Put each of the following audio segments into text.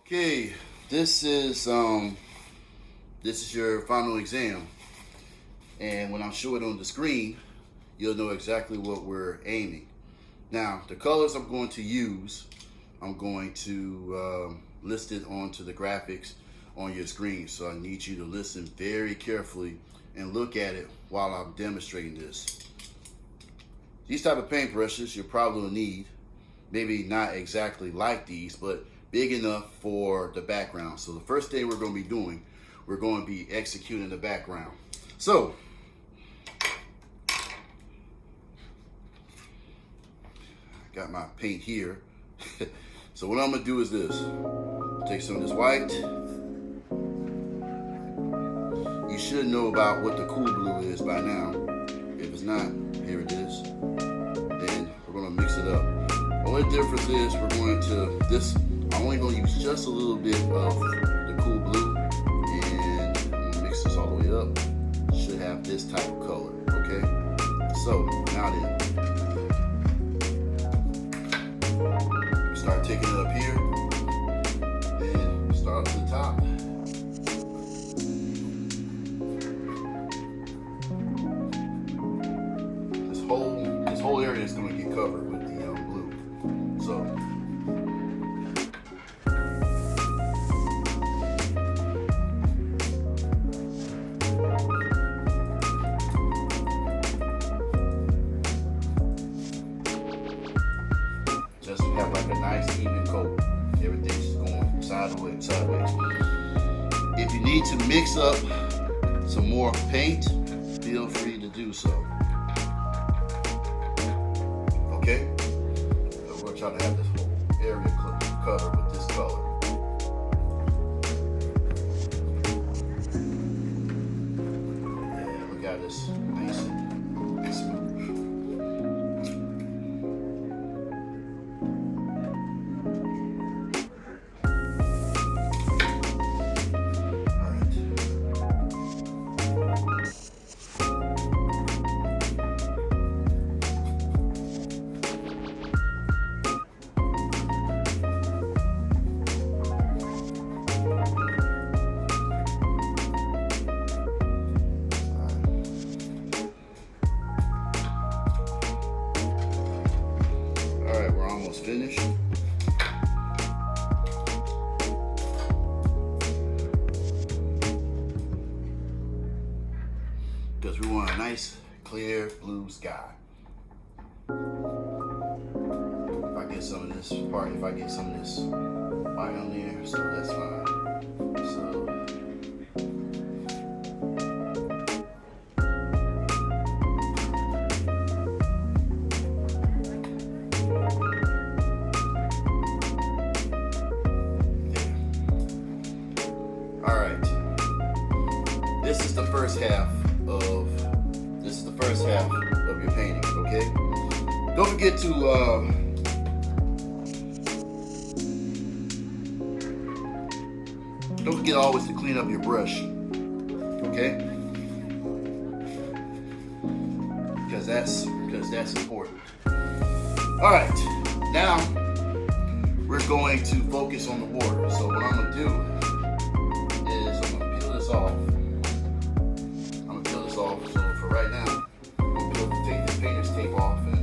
Okay, this is your final exam, and when I show it on the screen, you'll know exactly what we're aiming. Now, the colors I'm going to use, I'm going to list it onto the graphics on your screen. So I need you to listen very carefully and look at it while I'm demonstrating this. These type of paintbrushes you'll probably need, maybe not exactly like these, but big enough for the background. So the first thing we're going to be doing, we're going to be executing the background. So I got my paint here. So what I'm going to do is this. Take some of this white. You should know about what the cool blue is by now. If it's not, here it is. Then we're going to mix it up. The only difference is we're going to, I'm only going to use just a little bit of the cool blue, and I'm going to mix this all the way up. Should have this type of color, okay? So now then, start taking it up here and start up to the top. This whole area is going to get covered with the blue. So just have like a nice even coat. Everything's going sideways. If you need to mix up some more paint, feel free to do so. Okay? So we're trying to have this whole area covered with this color. Yeah, look at this. Nice and smooth. We're almost finished. Because we want a nice, clear blue sky. If I get some of this white on there, so that's fine. So this is the first half of your painting, okay? Don't forget to always to clean up your brush, okay? Because that's important. All right, now we're going to focus on the water. So what I'm gonna do is I'm gonna peel this off. So for right now, I'm going to take the painter's tape off, and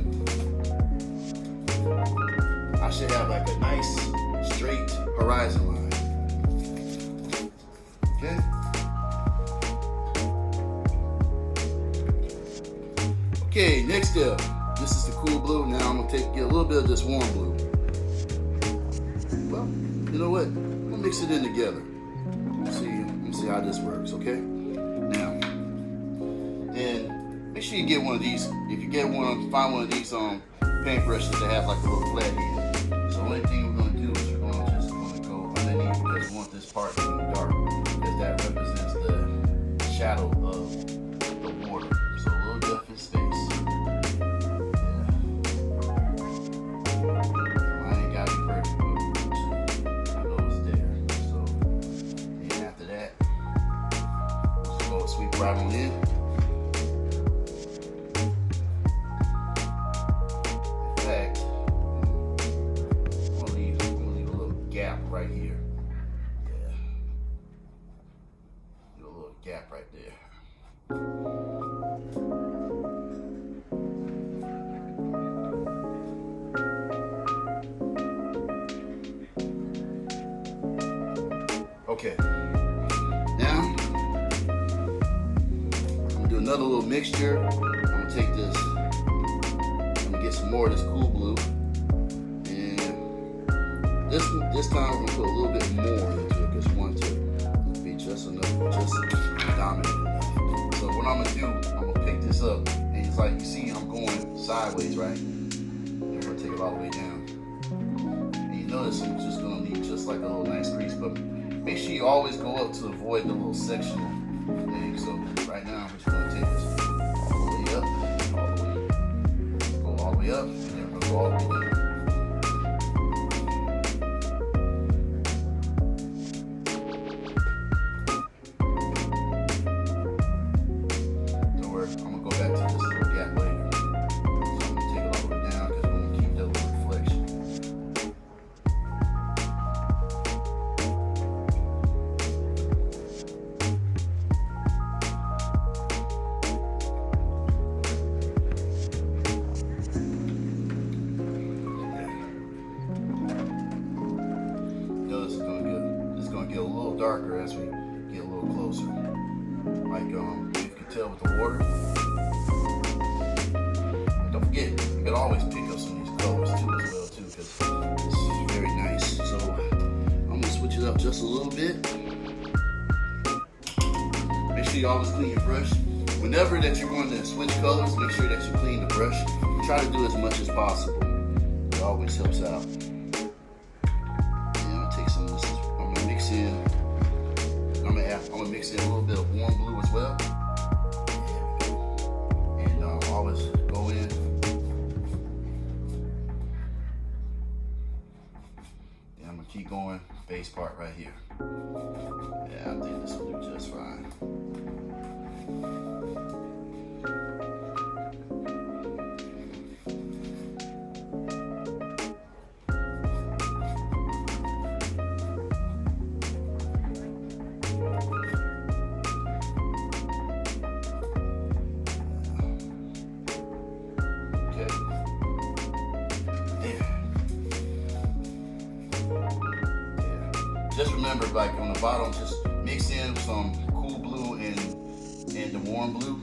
I should have like a nice straight horizon line. Okay? Okay, next step. This is the cool blue. Now I'm going to get a little bit of this warm blue. Well, you know what? We'll mix it in together. Let me see how this works, okay? Now, and make sure you get one of these. If you get one, find one of these paintbrushes that have like a little flat head. So the only thing we're going to do is we're going to go underneath, because we want this part to be dark, because that represents the shadow of the water. So a little definite space. Yeah. I ain't got it perfect, but I know it's there. So and after that, we'll go sweep right on in. right here. Okay, now I'm gonna do another little mixture. I'm gonna take this, I'm gonna get some more of this cool blue, and this time we're gonna put a little bit more into it, because one to be just enough, just dominant enough. So what I'm gonna do, I'm gonna pick this up, and it's like, you see I'm going sideways, right? And we're gonna take it all the way down. And you notice I'm just gonna leave just like a little nice crease, but make sure you always go up to avoid the little sectional thing. So right now, I'm just going to take this all the way up, go all the way up, and then we're going to go all the way down. Don't worry, I'm going to go back to this little gap later. So I'm going to take it all the way down, because we're going to keep that little reflection. Get a little darker as we get a little closer. Like you can tell with the water. And don't forget, you can always pick up some of these colors too as well too, because it's very nice. So I'm gonna switch it up just a little bit. Make sure you always clean your brush. Whenever that you're going to switch colors, make sure that you clean the brush. Try to do as much as possible. It always helps out. I'm gonna mix in a little bit of warm blue as well, and always go in. And I'm gonna keep going. Base part right here. Yeah, I think this will do just fine. Just remember, like on the bottom, just mix in some cool blue and the warm blue,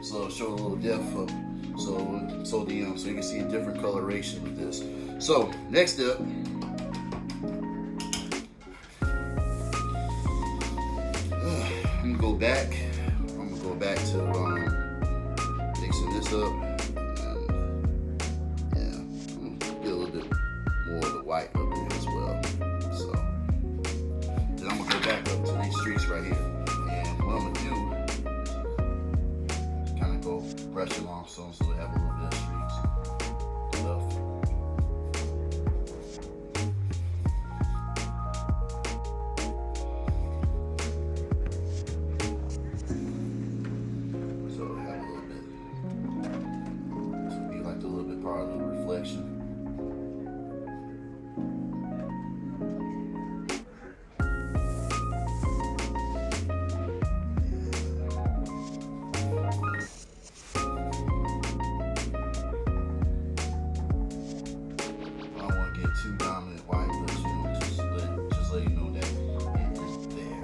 so it'll show a little depth of, so you can see a different coloration with this. So next step, I'm gonna go back. I'm gonna go back to mixing this up. And, yeah, I'm gonna get a little bit more of the white up there as well. So then I'm gonna go back up to these streaks right here, and what I'm gonna do is kind of go brush along so we have a little bit of streaks left. So have a little bit. This will be like a little bit part of the reflection. Too dominant white, but just let you know that it is there.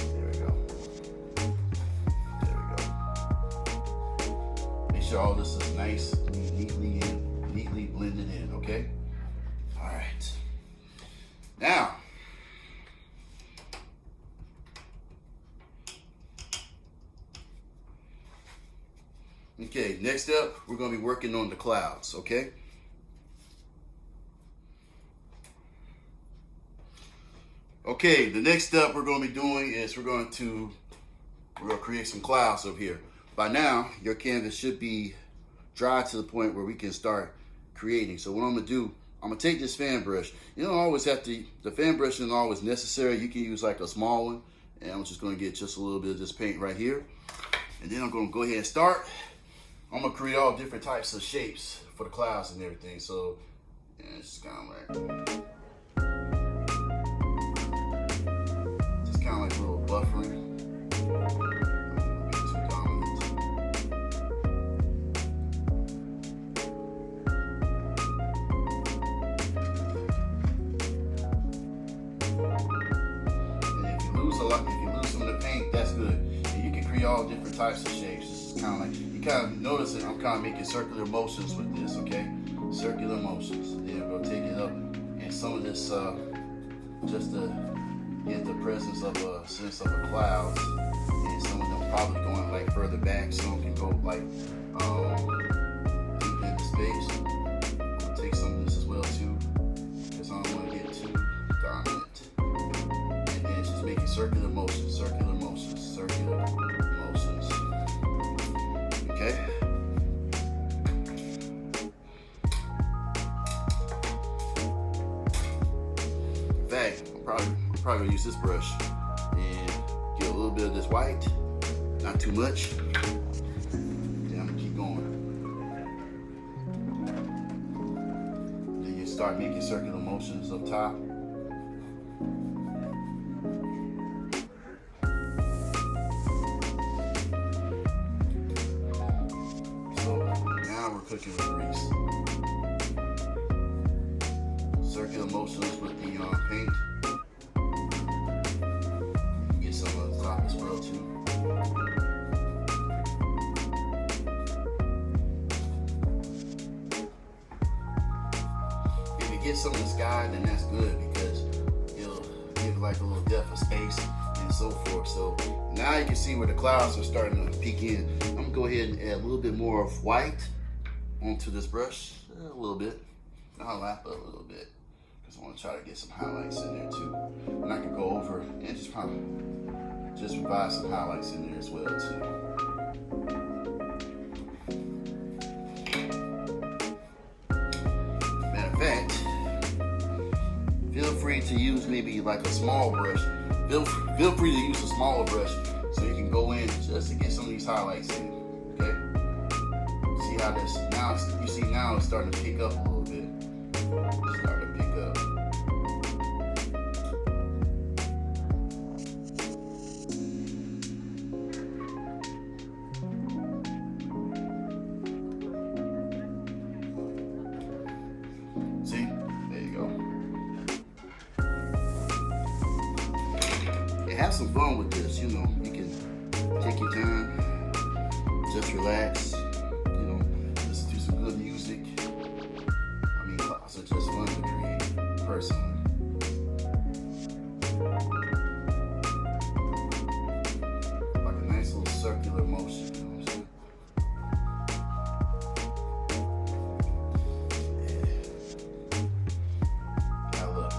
There we go. There we go. Make sure all this is nice, neatly blended in. Okay. All right. Now. Okay, next up, we're going to be working on the clouds, okay? Okay, the next step we're going to be doing is we're going to create some clouds up here. By now, your canvas should be dry to the point where we can start creating. So what I'm going to do, I'm going to take this fan brush. You don't always have to, the fan brush isn't always necessary. You can use like a small one. And I'm just going to get just a little bit of this paint right here. And then I'm going to go ahead and start. I'm gonna create all different types of shapes for the clouds and everything. So yeah, it's just kind of like a little buffering. If you lose some of the paint, that's good. And you can create all different types of shapes. This is kind of like, you kind of notice it, I'm kind of making circular motions with this, okay? Circular motions. Then we'll take it up, and some of this, just to get the presence of a sense of a cloud, and some of them probably going like further back, some can go like deep into space. I'll take some of this as well too, because I don't want to get too dominant. Making circular motions, circular motions, circular motions. Okay. In fact, I'm probably gonna use this brush and get a little bit of this white, not too much. Then I'm gonna keep going. Then you start making circular motions up top. Cooking with grease. Circular motions with the paint. Get some of the top as well too. If you get some of the sky, then that's good because it'll give like a little depth of space and so forth. So now you can see where the clouds are starting to peek in. I'm gonna go ahead and add a little bit more of white onto this brush, a little bit, not a lot, but a little bit, because I want to try to get some highlights in there too. And I can go over and just kind of just provide some highlights in there as well too. Matter of fact, feel free to use maybe like a small brush. Feel free to use a smaller brush so you can go in just to get some of these highlights in. Okay. See how this now? You see now it's starting to pick up a little bit. It's starting to pick up. See? There you go. And have some fun with this. You know, you can take your time, just relax. Good music. I mean, clouds are just fun to create, personally. Like a nice little circular motion, you know what I'm saying? Yeah. I love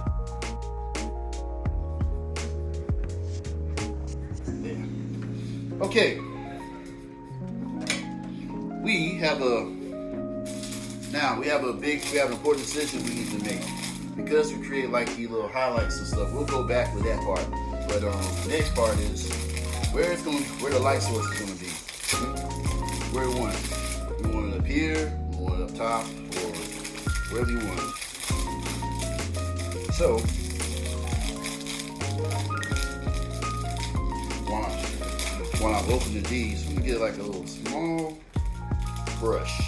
it. There. Okay. We have an important decision we need to make. Because we create like these little highlights and stuff, we'll go back with that part. But the next part is where the light source is gonna be. Where we want it. We want it up here, we want it up top, or wherever you want it. So while I'm opening these, we get like a little small brush.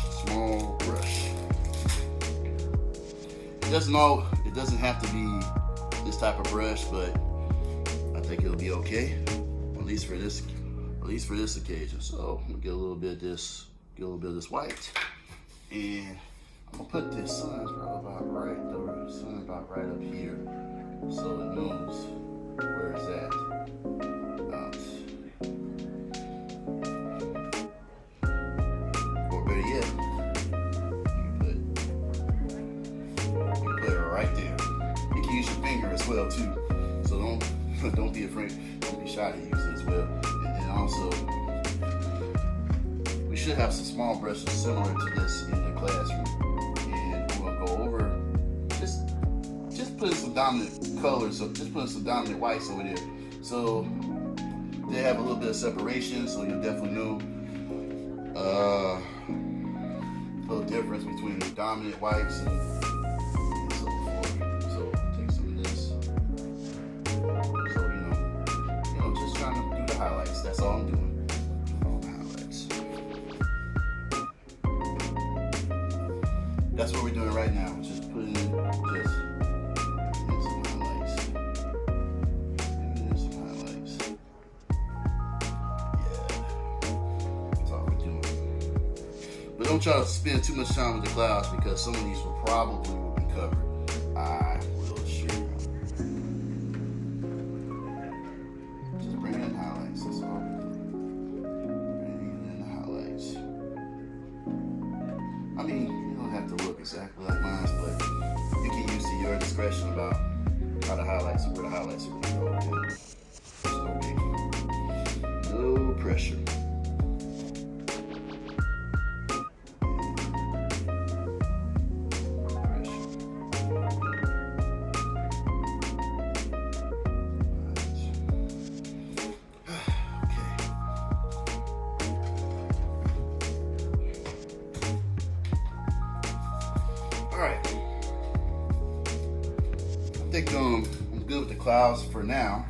It doesn't have to be this type of brush, but I think it'll be okay, at least for this occasion. So I'm gonna get a little bit of this white, and I'm gonna put this sun about right up here, so it knows where it's at. Or better yet, right there. You can use your finger as well too. So don't be afraid. Don't be shy to use it as well. And then also, we should have some small brushes similar to this in the classroom. And we'll go over just putting some dominant colors, so just putting some dominant whites over there. So they have a little bit of separation, so you'll definitely know little difference between dominant whites and so forth. So take some of this. So just trying to do the highlights. That's all I'm doing. All the highlights. That's what we're doing right now. Just putting in some highlights. Some highlights. Yeah. That's all we're doing. But don't try to spend too much time with the clouds because some of these will probably be covered. I will assure you. Just bring in highlights. That's all. Bring in the highlights. I mean, you don't have to look exactly like mine, but you can use to your discretion about how the highlights, where the highlights are going to go. Okay. No pressure. Alright, I think I'm good with the clouds for now.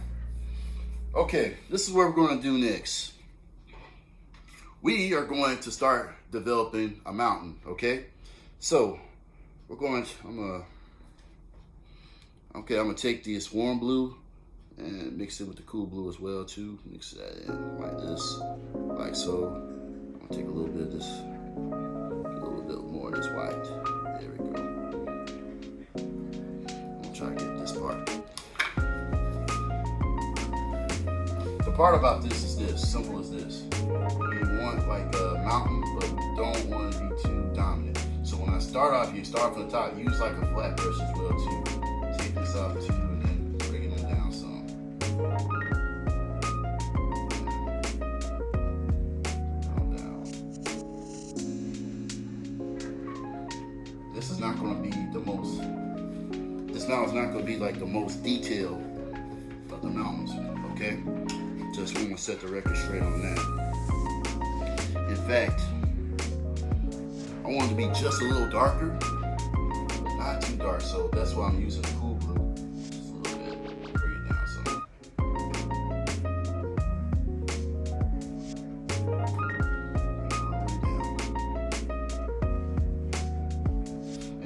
Okay, this is what we're going to do next. We are going to start developing a mountain, okay? So, we're going to, I'm gonna take this warm blue and mix it with the cool blue as well too. Mix that in like this, like so. I'm gonna take a little bit of this, a little bit more of this white. There we go. I'm gonna try to get this part. The part about this is this, simple as this. You want like a mountain, but don't want to be too dominant. So when I start off, you start from the top, use like a flat brush as well too. Take this up too, and then bring it on down some. This is not going to be the most, this now is not going to be like the most detailed of the mountains, okay? Just want to set the record straight on that. In fact, I want it to be just a little darker, but not too dark, so that's why I'm using the cool blue. Just a little bit, bring it down some.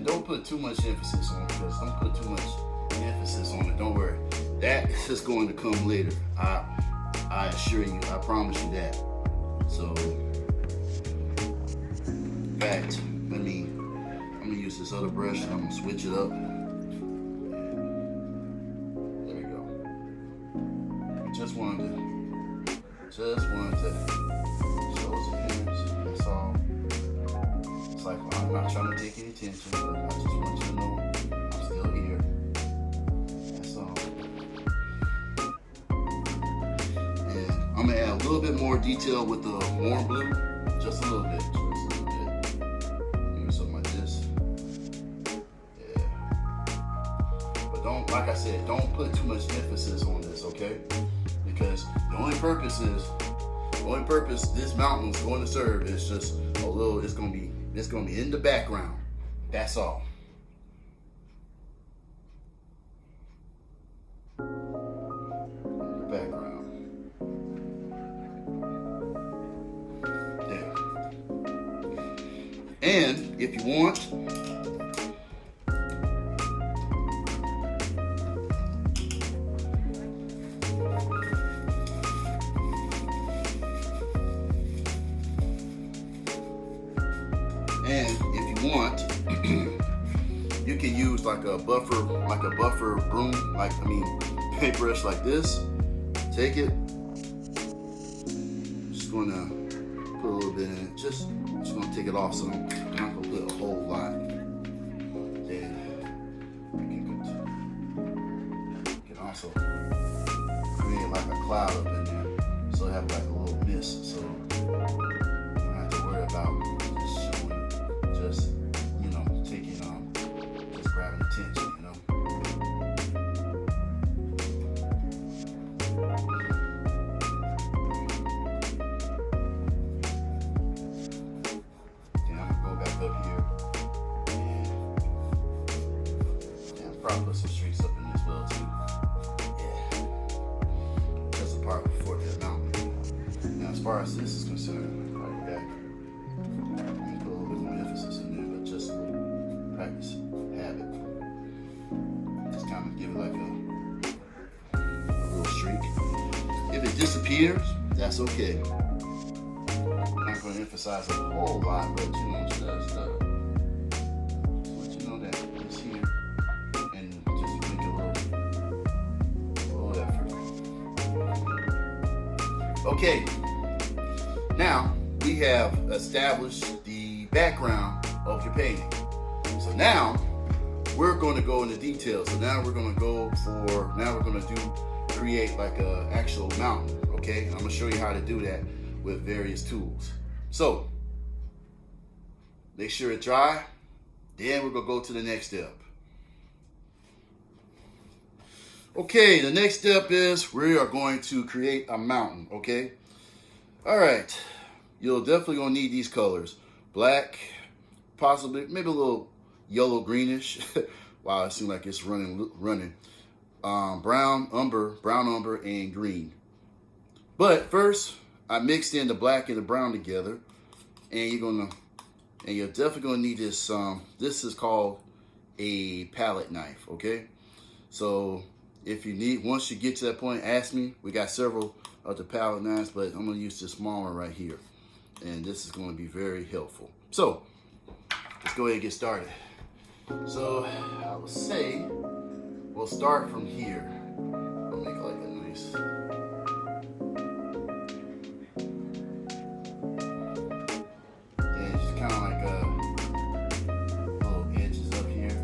Don't put too much emphasis on it, because don't put too much emphasis on it. Don't worry. That is going to come later. I assure you, I promise you that. So, in fact, I'm gonna use this other brush and I'm gonna switch it up. There we go. Just wanted to show its appearance. That's all. It's like, well, I'm not trying to take any attention, but I just want you to know I'm still here. That's all. And I'm gonna add a little bit more detail with the warm blue, just a little bit, Maybe something like this. Yeah. But don't, like I said, don't put too much emphasis on this, okay? Because the only purpose this mountain is going to serve is just a little. It's gonna be in the background. That's all. In the background. There. And if you want, you can use like a buffer broom, paintbrush like this. Take it. Just gonna put a little bit in it. Just gonna take it off some. I'm not gonna put a whole lot. Then you can also create like a cloud up in there, so I have like a little mist. So you don't have to worry about just showing, just taking just grabbing attention, far as this is concerned, like that, I'm gonna put a little bit more emphasis in there, but just a little practice habit. Just kind of give it like a little streak. If it disappears, that's okay. I'm not going to emphasize a whole lot, but you know, just let you know that it's here, and just make a little effort. Okay, now we have established the background of your painting. So now we're going to go into details. So now we're going to create like a actual mountain. Okay, and I'm going to show you how to do that with various tools. So make sure it's dry. Then we're going to go to the next step. Okay, the next step is we are going to create a mountain. Okay, all right, you'll definitely gonna need these colors: black, possibly maybe a little yellow greenish. Wow, it seems like it's running. Brown umber, and green. But first, I mixed in the black and the brown together, and you're definitely gonna need this. This is called a palette knife. Okay, so if you need, once you get to that point, ask me. We got several of the palette knives, but I'm gonna use this small one right here, and this is going to be very helpful. So let's go ahead and get started. So I would say we'll start from here. I'll make like a nice. And just kind of like little edges up here.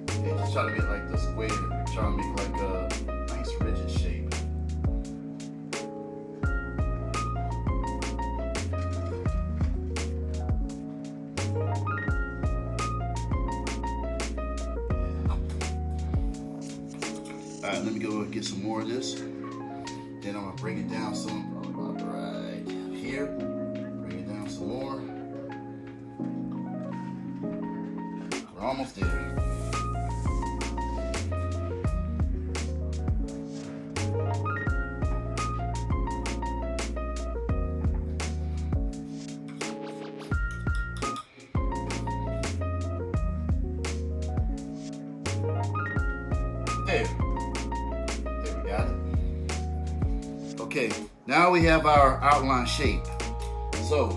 And just try to make like the square. Try to make like a nice rigid shape. All right, let me go and get some more of this. Then I'm gonna bring it down some, probably about right here. Bring it down some more. We're almost there. There we got it. Okay, now we have our outline shape. So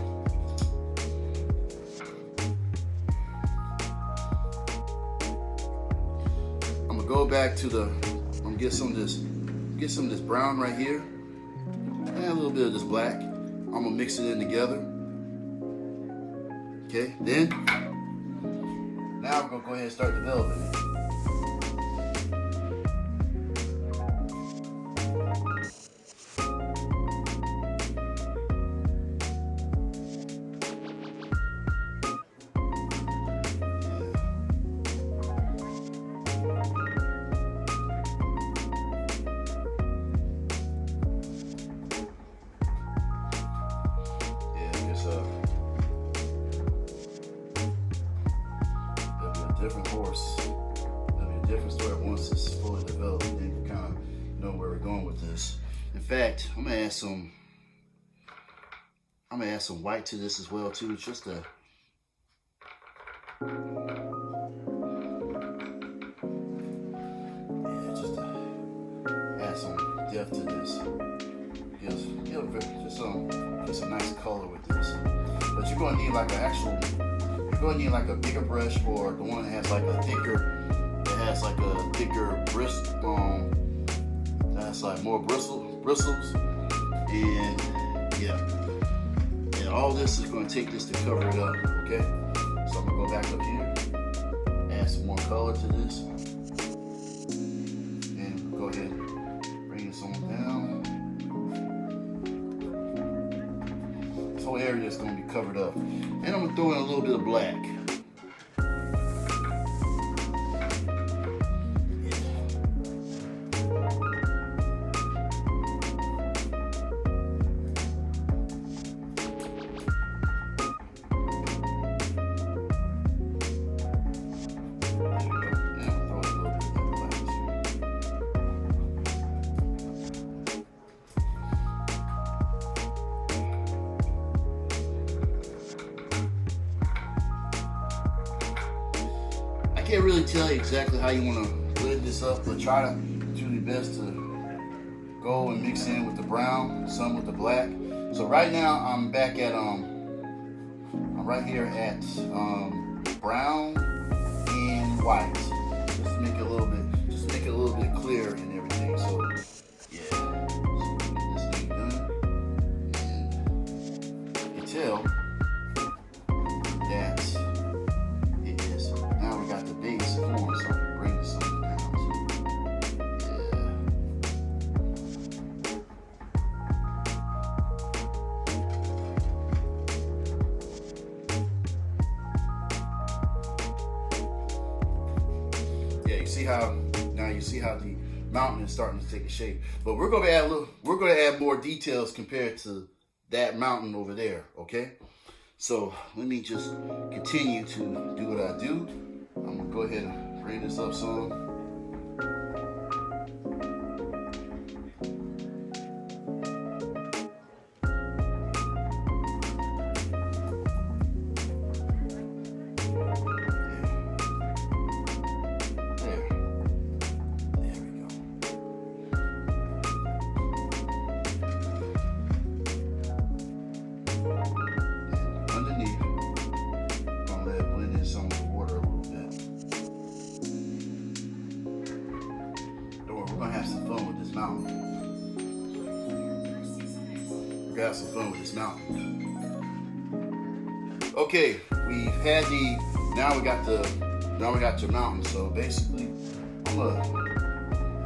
I'm gonna go back to I'm gonna get some of this brown right here, and a little bit of this black. I'm gonna mix it in together. Okay, then now we're gonna go ahead and start developing it. Different horse. It'll be a different story once it's fully developed, and then you kind of know where we're going with this. In fact, I'm gonna add some white to this as well too, just to add some depth to this. Just a nice color with this. But you're gonna need like you're going to need like a bigger brush, or the one that has like a thicker bristle, that's like more bristles, and yeah, and all this is going to take this to cover it up. Okay, so I'm gonna go back up here, add some more color to this, and go ahead and bring this on down. This whole area is going to be covered up. And I'm going to throw in a little bit of black. can't really tell you exactly how you want to blend this up, but try to do your best to go and mix in with the brown, some with the black. So right now I'm back at I'm right here at brown and white. Just to make it a little bit, clearer and everything. So yeah, so get this thing done, and you can tell that it is. Now we got the base form, so I can bring this on down. Yeah, you see how now you see how the mountain is starting to take a shape. But we're gonna add more details compared to that mountain over there, okay? So let me just continue to do what I do. I'm gonna go ahead and bring this up some. Have some fun with this mountain. Okay, we've had now we got your mountain. So basically, I'm gonna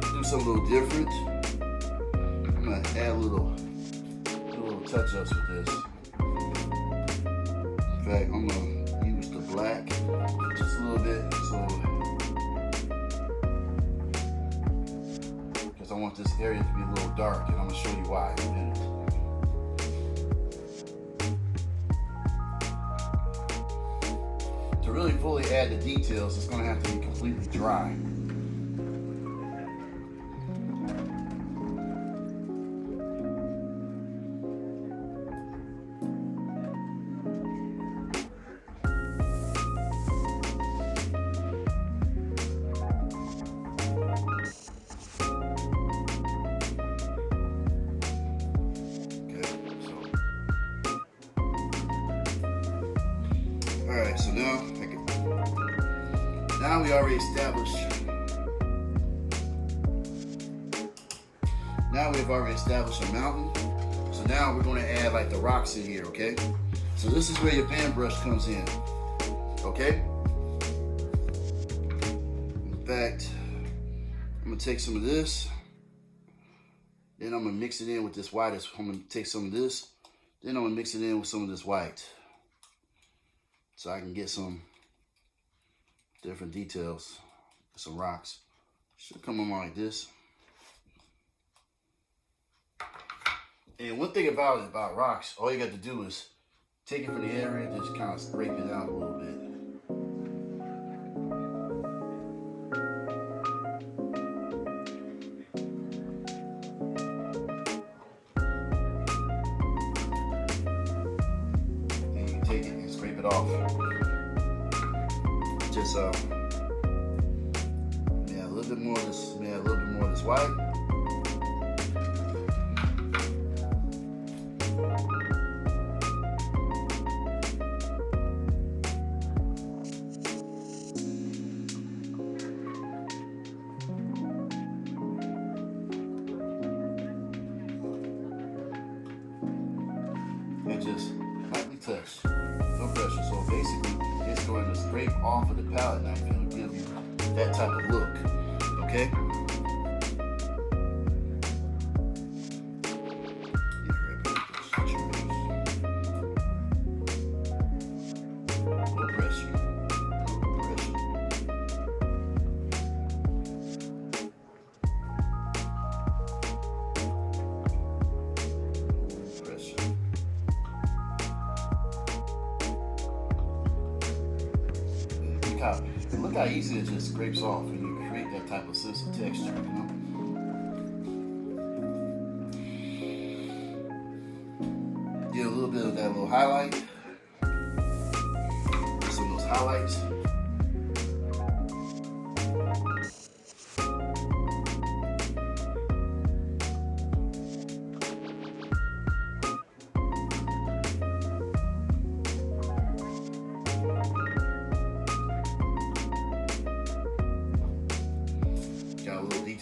do something a little different. I'm gonna add little touch-ups with this. In fact, I'm gonna use the black just a little bit, so because I want this area to be a little dark, and I'm gonna show you why in a minute. To really fully add the details, it's going to have to be completely dry. Alright, so now we already established. Now we've already established a mountain. So now we're going to add like the rocks in here, okay? So this is where your fan brush comes in, okay? In fact, I'm going to take some of this. Then I'm going to mix it in with this white. I'm going to take some of this. Then I'm going to mix it in with some of this white. So I can get some different details, some rocks. Should come on like this. And one thing about rocks, all you got to do is take it from the area and just kind of scrape it out a little bit. And you take it and scrape it off. Just a little bit more of this, white. And just lightly touch, no pressure. So basically, it's going to scrape off of the palette knife and it'll give you that type of look, okay? No pressure, no pressure. No pressure. Look how easy it just scrapes off when you create that type of sense of texture, you know? Get a little bit of that little highlight. Some of those highlights.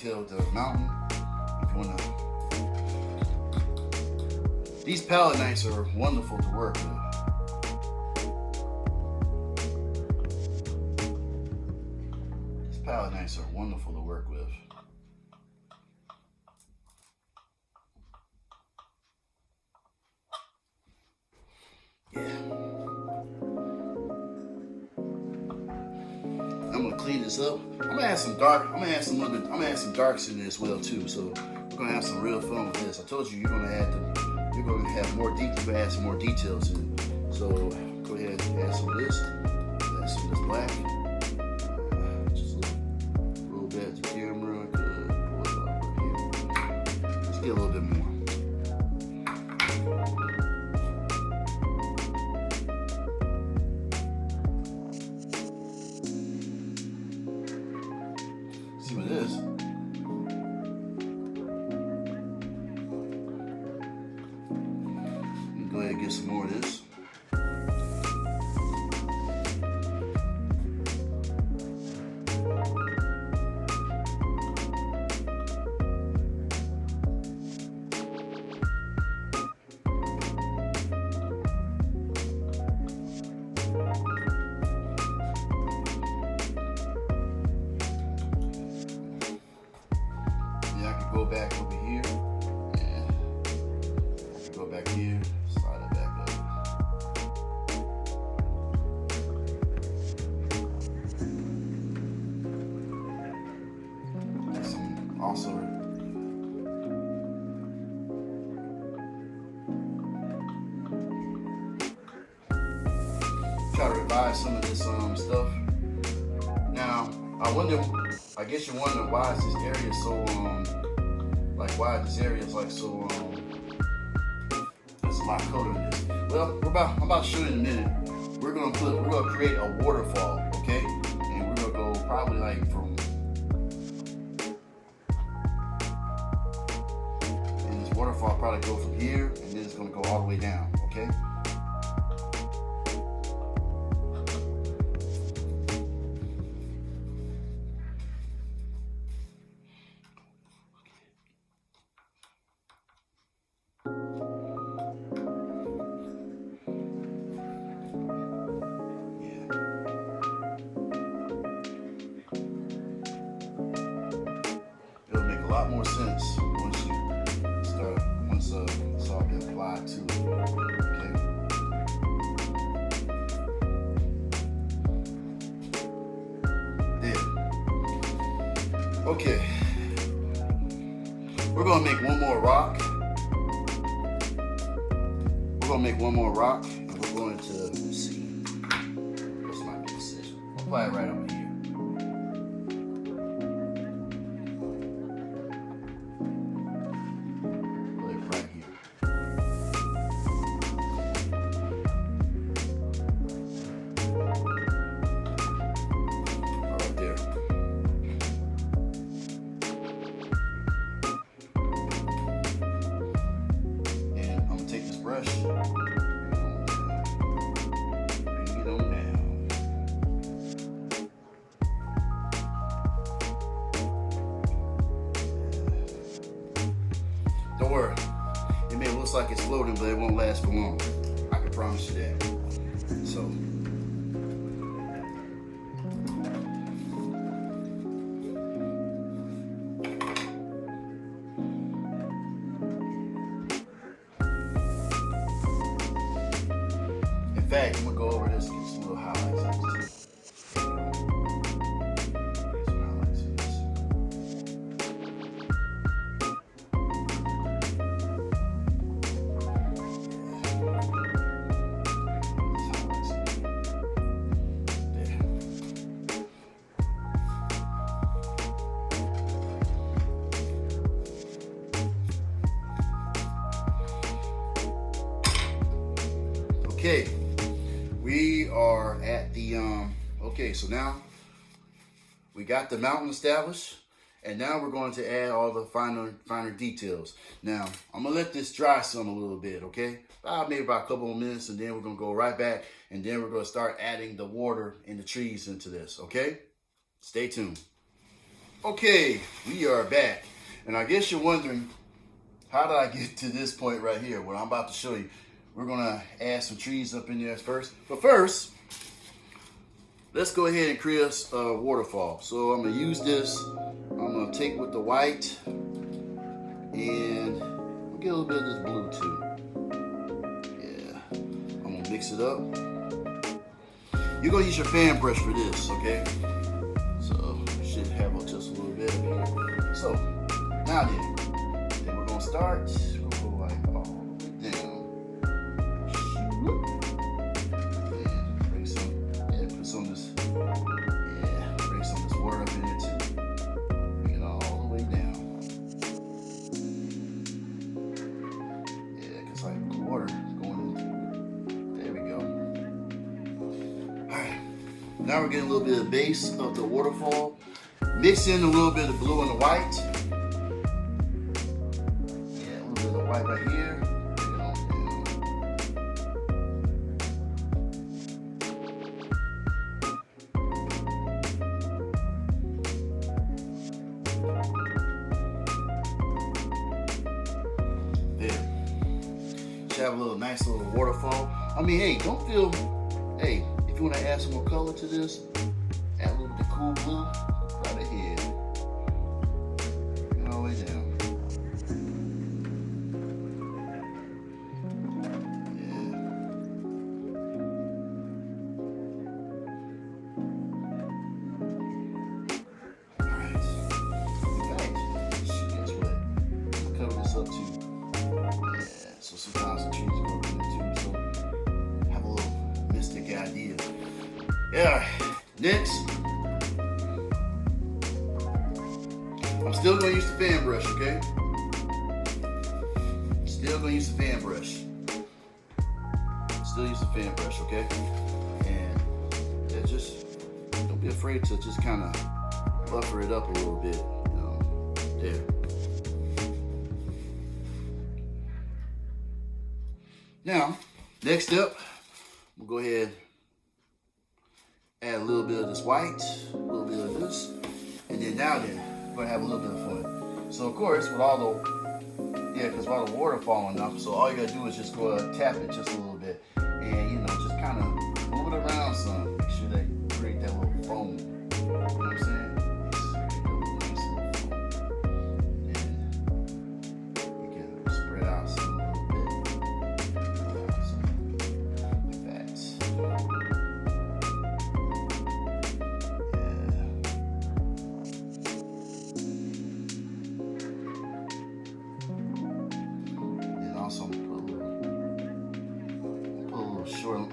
detail the mountain. If you wanna, these palette knives are wonderful to work with. These palette knives are wonderful to work with. Yeah. I'm gonna clean this up. I'm gonna add some dark. I'm gonna add some darks in there as well too. So we're gonna have some real fun with this. I told you you're gonna have more add some more details in. So go ahead and add some of this. Add some of this black. Just a little bit at the camera. Good. Pull it up right here. Let's get a little bit more. See what it is. Go ahead and get some more of this. Go back over here, and go back here, slide it back up. Some also try to revise some of this stuff. Now, I guess you're wondering why is this area so why this area is like so there's a lot color in this. Well, I'm about to show you in a minute. We're gonna create a waterfall, okay? And we're gonna go probably like from, and this waterfall probably go from here and then it's gonna go all the way down, okay? It'll make a lot more sense once it's all been applied to it. Okay. Okay. We're gonna make one more rock. We're gonna make one more rock, and we're going to see. This might be a decision. I'll apply it right over here. Don't worry, it may look like it's floating, but it won't last for long. I can promise you that. So, in fact, I'm gonna go over this and get some little highlights. Okay, we are at the, okay, so now we got the mountain established, and now we're going to add all the finer details. Now, I'm going to let this dry some a little bit, okay? Maybe about a couple more minutes, and then we're going to go right back, and then we're going to start adding the water and the trees into this, okay? Stay tuned. Okay, we are back. And I guess you're wondering, how did I get to this point right here? What I'm about to show you. We're gonna add some trees up in there first. But first, let's go ahead and create us a waterfall. So I'm gonna use this. I'm gonna take with the white and we'll get a little bit of this blue too. Yeah, I'm gonna mix it up. You're gonna use your fan brush for this, okay? So should have just a little bit of here. So now then we're gonna start. We're gonna go like all the way down. And bring some, and put some of this, bring some of this water up in it too. Bring it all the way down. Yeah, cause like the water is going in. There we go. Alright. Now we're getting a little bit of the base of the waterfall. Mix in a little bit of the blue and the white. Yeah, a little bit of the white right here. Bring it on down. There. Should have a little nice little waterfall. I mean, hey, don't feel, hey, if you want to add some more color to this, add a little bit of cool blue. Right ahead. Bring it all the way down. Yeah. Alright. In fact, guess what? I'm gonna cover this up too. Yeah, so sometimes the trees go in there too, so have a little mystic idea. Yeah. Next. I'm still going to use the fan brush, okay? Still going to use the fan brush. Still use the fan brush, okay? And yeah, just don't be afraid to just kind of buffer it up a little bit, you know. There. Now, next up, we'll go ahead add a little bit of this white, a little bit of this, and then now then, we're gonna have a little bit of fun. So of course, with all the, because all the water falling off, so all you gotta do is just go tap it just a little bit, and you know, just kind of move it around some. Make sure that you create that little foam. You know what I'm saying? Nice little foam. Then you can spread out some a little bit, like that.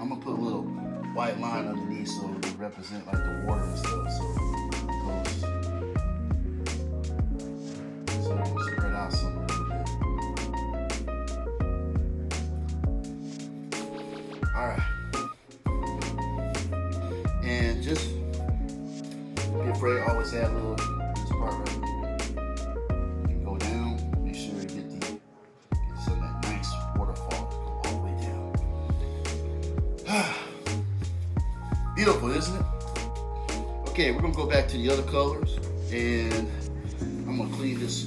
I'm gonna put a little white line underneath so it will represent like the water and stuff. So it goes, so you can spread out some a little bit. All right, and just don't be afraid. Always add a little this part right here. You can go down. Make sure you get some of that nice waterfall. Go all the way down. Beautiful, isn't it? Okay, we're gonna go back to the other colors and I'm gonna clean this.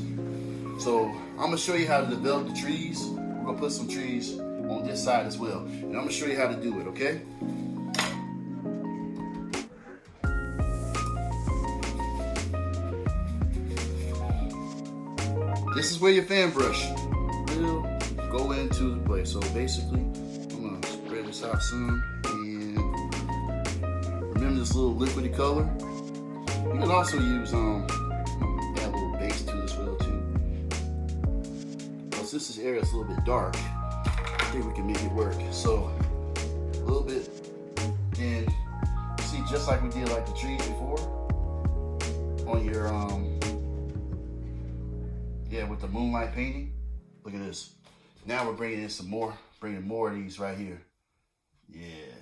So I'm gonna show you how to develop the trees. We're gonna put some trees on this side as well. And I'm gonna show you how to do it, okay? This is where your fan brush will go into the place. So basically, I'm gonna spread this out some. Remember this little liquidy color? You can also use add a little base to this well too. Because this area is a little bit dark, I think we can make it work. So a little bit, and see, just like we did like the trees before on your with the moonlight painting. Look at this. Now we're bringing in some more, bringing more of these right here. Yeah.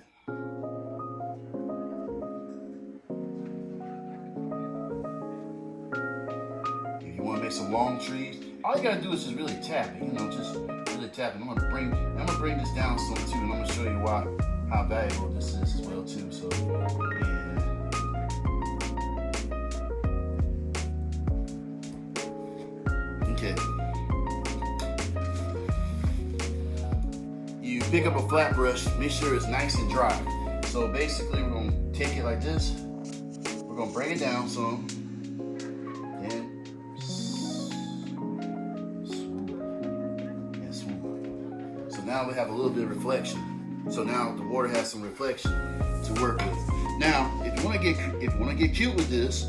Make some long trees. All you gotta do is just really tap it, you know, just really tap it. I'm gonna bring this down some too, and I'm gonna show you how valuable this is as well too. So, yeah. pick up a flat brush, make sure it's nice and dry. So basically we're gonna take it like this. We're gonna bring it down some. And swoop. And swoop. So now we have a little bit of reflection. So now the water has some reflection to work with. Now, if you want to get cute with this,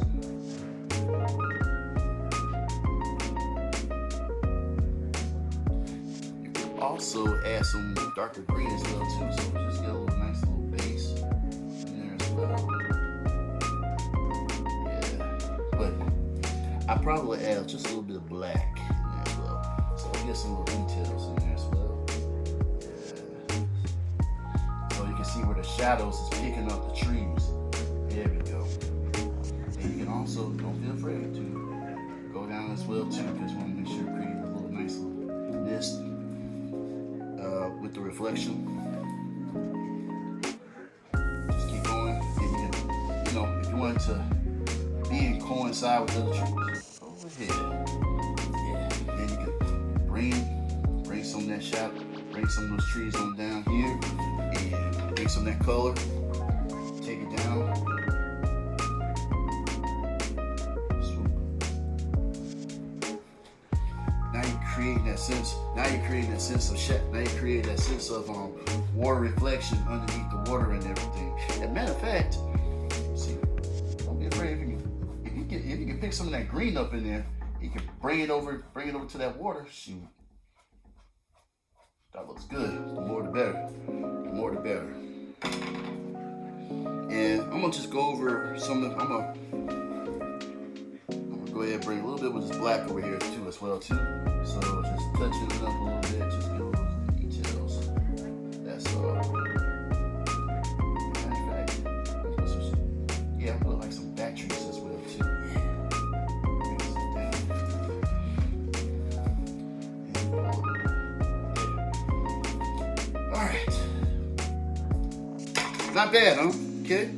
you can also add some darker green as well too. So just get a little nice little base in there as well. Yeah, but I probably add just a little bit of black in there as well. So I'll get some little details in there as well. See where the shadows is picking up the trees. There we go. And you can also, don't be afraid to go down as well too, because you want to make sure you create a little nice little mist with the reflection. Just keep going. And you can, you know, if you want it to be and coincide with other trees, over here. Yeah. Then you can bring some of that shadow, bring some of those trees on down here. And bring some of that color, take it down, swoop. Now you're creating that sense. Now you're creating that sense of Now you're creating that sense of water reflection underneath the water and everything. As a matter of fact, see, don't be afraid if you can pick some of that green up in there, you can bring it over to that water. Shoot. That looks good. The more the better. The more the better. And I'm gonna just go over some of. I'm gonna go ahead and bring a little bit with this black over here too, as well too. So just touching it up a little bit, just get a little details. That's all. Matter of fact, yeah, I'm gonna like some back trees as well too. Bring this down. All right. Not bad, huh? Okay.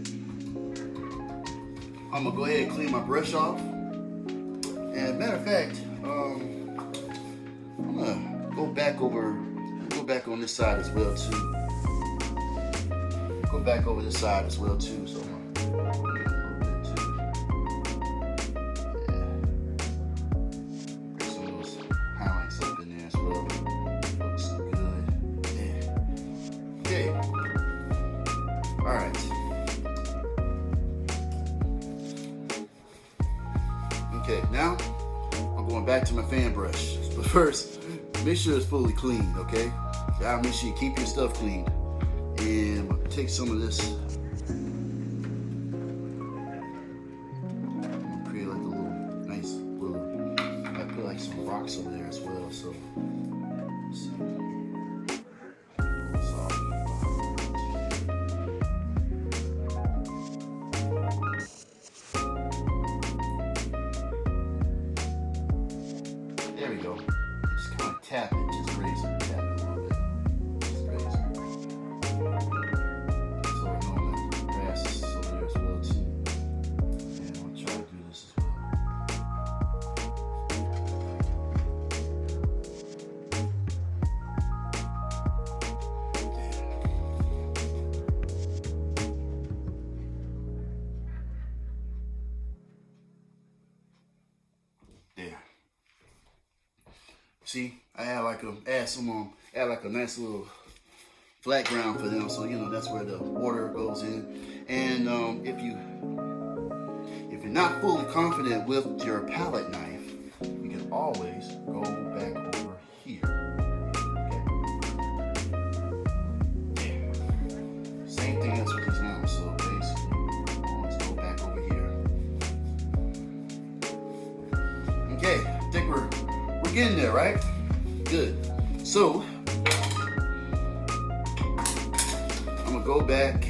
I'm gonna go ahead and clean my brush off. And matter of fact, I'm gonna go back on this side as well too. Go back over this side as well too. So I'm gonna do a little bit too. Yeah. Put some of those highlights up in there as well. Looks good. Yeah. Okay. All right. Okay, now I'm going back to my fan brush. But first, make sure it's fully cleaned, okay? Gotta make sure you keep your stuff clean. And I'm gonna take some of this. I'm gonna create like a little nice little, I put like some rocks over there as well, so let's see. There we go. Just kind of tap it, just raise it, tap it a little bit. Just raise it. So I know that the grass is over there as well too. And I'm gonna try to do this as well. There. See, I add like a nice little flat ground for them, so you know that's where the water goes in. And if you're not fully confident with your palette knife, you can always go back over here. Okay. Same thing as with this now. So basically, always go back over here. Okay, I think we're getting there, right? Good. So I'm gonna go back.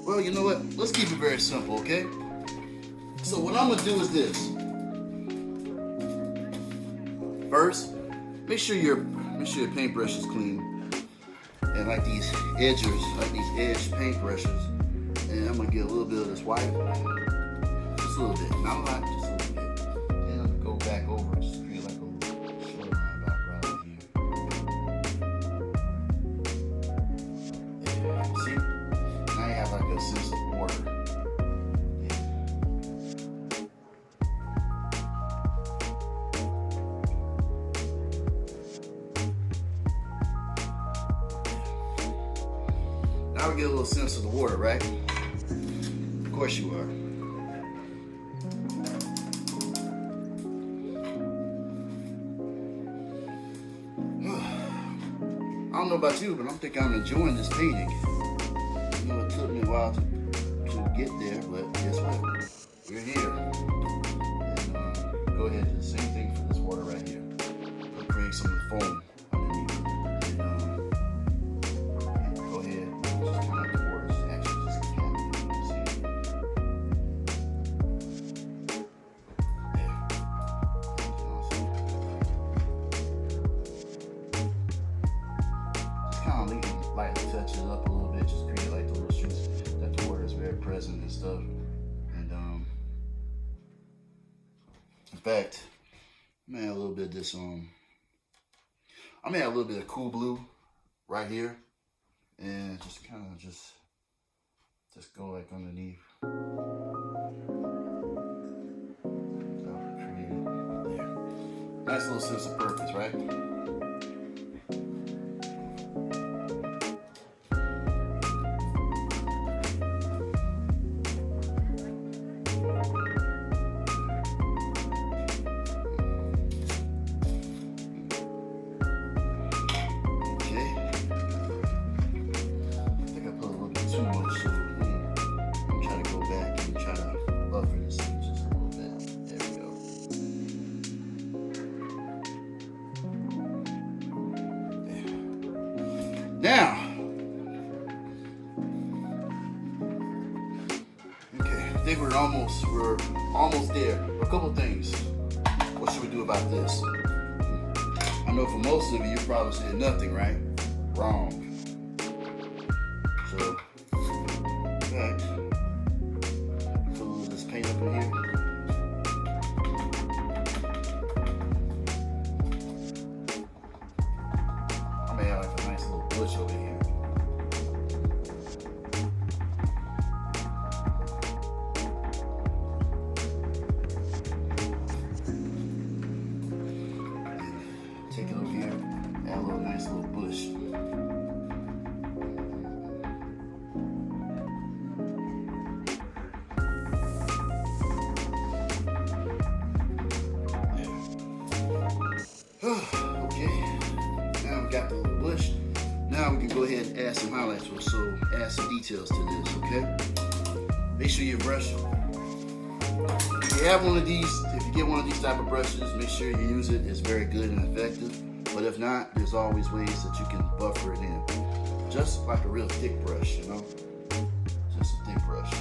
Well, you know what? Let's keep it very simple, okay? So what I'm gonna do is this. First, make sure your paintbrush is clean. And like these edge paintbrushes. And I'm gonna get a little bit of this white. Just a little bit, not a lot, just a little bit. And I'm gonna go back over and just create like a little shoreline about right here. Now we get a little sense of the water, right? Of course you are. I don't know about you, but I'm thinking I'm enjoying this painting. You know, it took me a while to get there, but guess what? We're here. And go ahead and do the same thing for this water right here. We'll create some of the foam underneath. And go ahead and just kind of the water is actually just contaminating. See? There. Just kind of lightly touch it up a little bit, just create like the little shoots that the water is very present and stuff. And in fact, I'm gonna add a little bit of this I'm gonna add a little bit of cool blue right here, and just kind of just go like underneath. So create it there. Nice little sense of purpose, right? Now, okay, I think we're almost there. A couple things. What should we do about this? I know for most of you, you probably said nothing, right? Wrong. So, right, put a little of this paint up in here. I may have like a nice little bush over here. Take it over here, add a little nice little bush. Okay, now we got the little bush. Now we can go ahead and add some highlights, so add some details to this, okay? Make sure you brush. If you have one of these, if you get one of these type of brushes, make sure you use it. It's very good and effective. But if not, there's always ways that you can buffer it in. Just like a real thick brush, you know? Just a thick brush.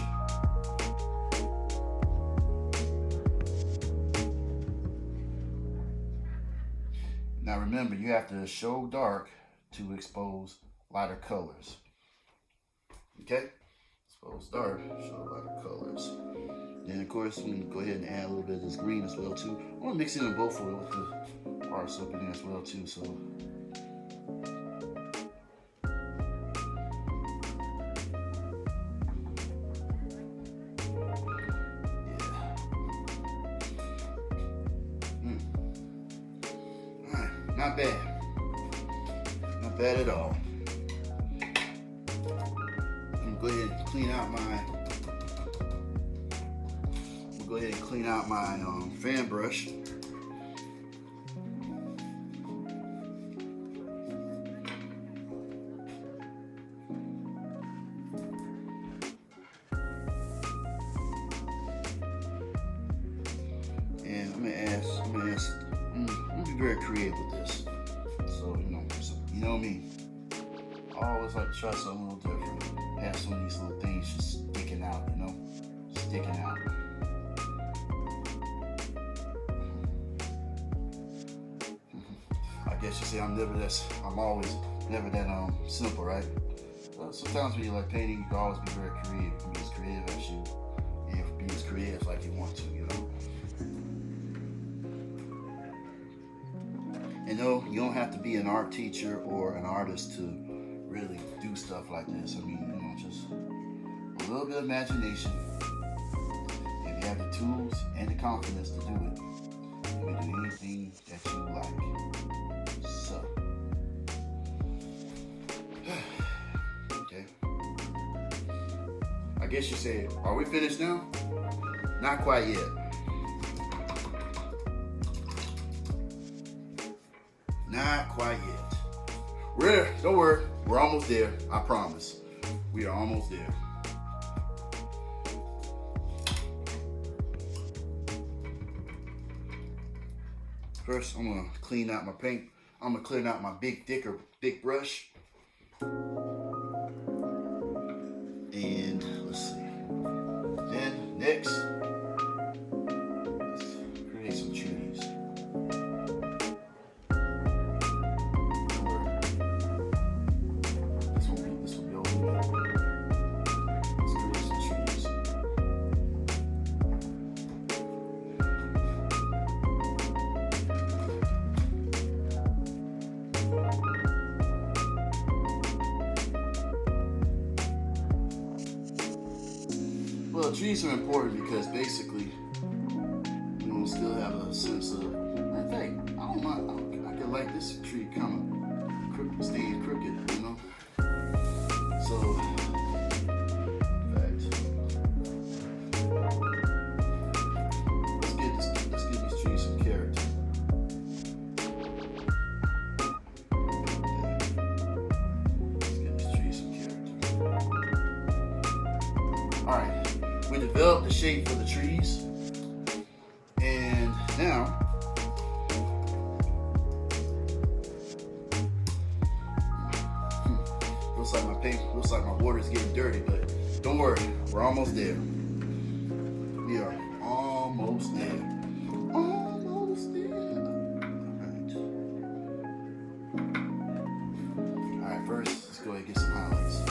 Now remember, you have to show dark to expose lighter colors. Okay? Expose dark, show lighter colors. Then of course, we can go ahead and add a little bit of this green as well too. I want to mix in both of it with the parts up in there as well too. So yeah. Alright, not bad. Not bad at all. I'm gonna go ahead and clean out my fan brush. And I'm gonna be very creative with this. So you know me. I always like to try something a little different. Have some of these little things just sticking out, sticking out. I guess you say I'm always never that simple, right? But sometimes when you're like painting, you can always be very creative. You can be as creative as you, and be as creative like you want to, And no, you don't have to be an art teacher or an artist to really do stuff like this. I mean, just a little bit of imagination. If you have the tools and the confidence to do it, you can do anything that you like. So, okay. guess you say, are we finished now? Not quite yet. Not quite yet. Don't worry, we're almost there. I promise. We are almost there. First, I'm gonna clean out my paint. I'm gonna clean out my thick brush. And let's see. Then next, let's create some trees. This will be over there. Let's create some trees. Well, trees are important because basically, still have a sense of, in fact, I don't mind, I could like this tree kind of staying crooked, So, in fact, let's give these trees some character. Let's give these trees some character. All right. We developed the shape for the trees, and now looks like my water is getting dirty, but don't worry, we're almost there. We are almost there. Almost there. All right, first let's go ahead and get some highlights.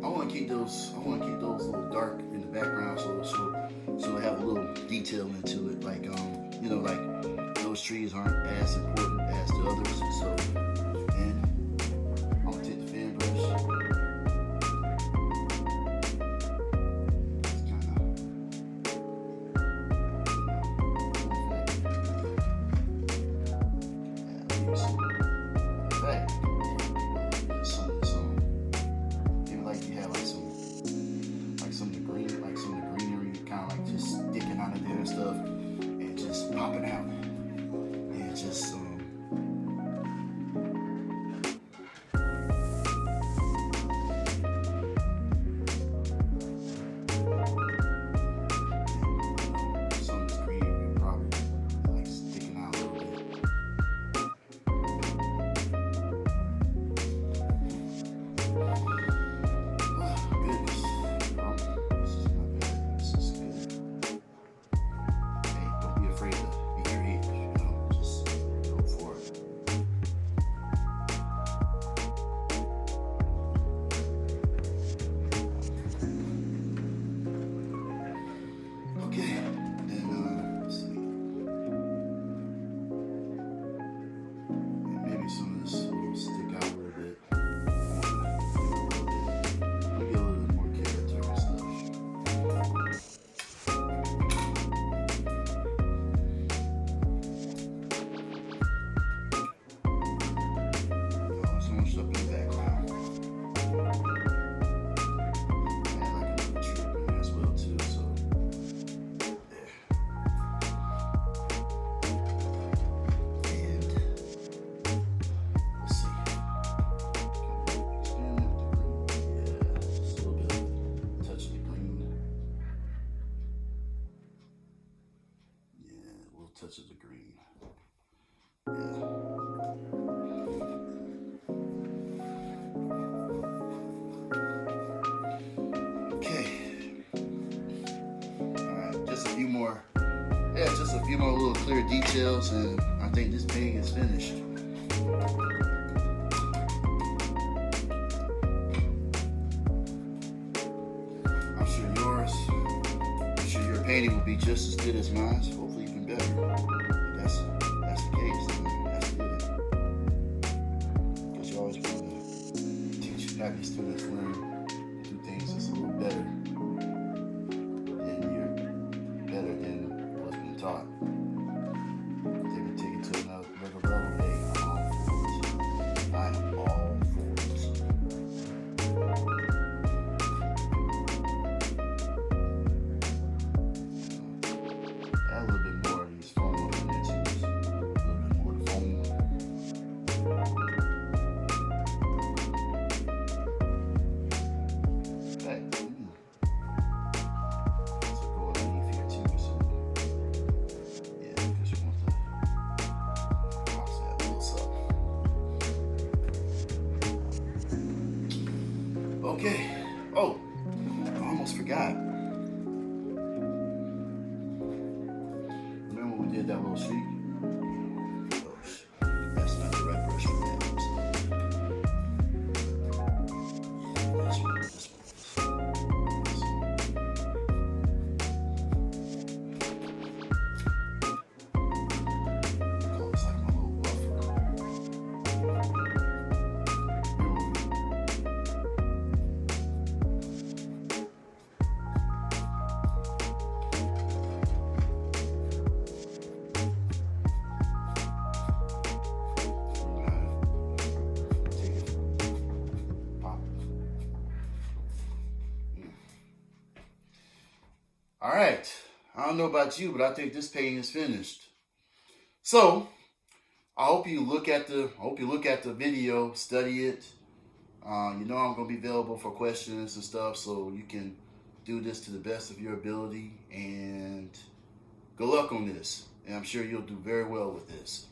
I want to keep those a little dark in the background, so it have a little detail into it, like like those trees aren't as important as the others. So, and I'm gonna take the fan brush. Popping out and just few more little clear details, and I think this painting is finished. I'm sure your painting will be just as good as mine, hopefully even better. If that's the case, then that's good. Because you always want to have your students learn to do things that's a little better than what's been taught. They can take it to another level. Hey, I'm all for it. I am all for it. Add a little bit more of these foam in there too. A little bit more foam. Hey. Okay. Oh, I almost forgot. Remember when we did that little sheet? Oh, that's not the right brush for that. Yeah, this one. Oh, it's like my little buffer. All right, I don't know about you, but I think this painting is finished. So I hope you look at the video, study it. You know I'm gonna be available for questions and stuff, so you can do this to the best of your ability. And good luck on this. And I'm sure you'll do very well with this.